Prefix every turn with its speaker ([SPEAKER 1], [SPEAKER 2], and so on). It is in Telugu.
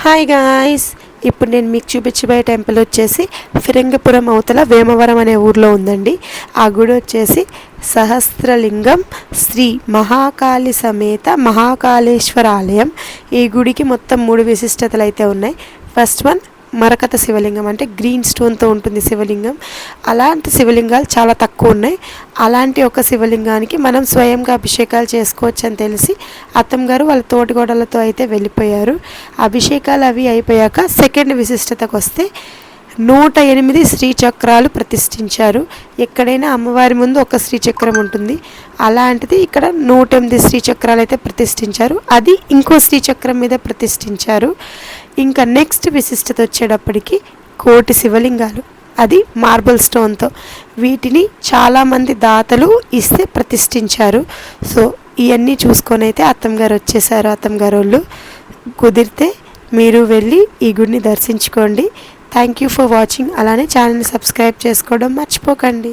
[SPEAKER 1] హాయ్ గాయ్స్, ఇప్పుడు నేను మీకు చూపించబోయే టెంపుల్ వచ్చేసి ఫిరంగిపురం అవతల వేమవరం అనే ఊర్లో ఉందండి. ఆ గుడి వచ్చేసి సహస్రలింగం శ్రీ మహాకాళి సమేత మహాకాళేశ్వర ఆలయం. ఈ గుడికి మొత్తం 3 విశిష్టతలు అయితే ఉన్నాయి. ఫస్ట్ వన్ మరకత శివలింగం, అంటే గ్రీన్ స్టోన్తో ఉంటుంది శివలింగం. అలాంటి శివలింగాలు చాలా తక్కువ ఉన్నాయి. అలాంటి ఒక శివలింగానికి మనం స్వయంగా అభిషేకాలు చేసుకోవచ్చు అని తెలిసి అత్తమ్మగారు వాళ్ళ తోటిగోడలతో అయితే వెళ్ళిపోయారు. అభిషేకాలు అవి అయిపోయాక సెకండ్ విశిష్టతకు వస్తే 108 శ్రీచక్రాలు ప్రతిష్ఠించారు. ఎక్కడైనా అమ్మవారి ముందు ఒక శ్రీచక్రం ఉంటుంది, అలాంటిది ఇక్కడ 108 శ్రీచక్రాలు అయితే ప్రతిష్ఠించారు. అది ఇంకో శ్రీచక్రం మీద ప్రతిష్ఠించారు. ఇంకా నెక్స్ట్ విశిష్టత వచ్చేటప్పటికి 1,000 శివలింగాలు, అది మార్బుల్ స్టోన్తో. వీటిని చాలామంది దాతలు ఇస్తే ప్రతిష్ఠించారు. సో ఇవన్నీ చూసుకొని అయితే అత్తమ్మగారు వచ్చేసారు. అత్తమ్మగారు వాళ్ళు కుదిరితే మీరు వెళ్ళి ఈ గుడిని దర్శించుకోండి. Thank you for watching. అలానే ఛానల్ని సబ్స్క్రైబ్ చేసుకోవడం మర్చిపోకండి.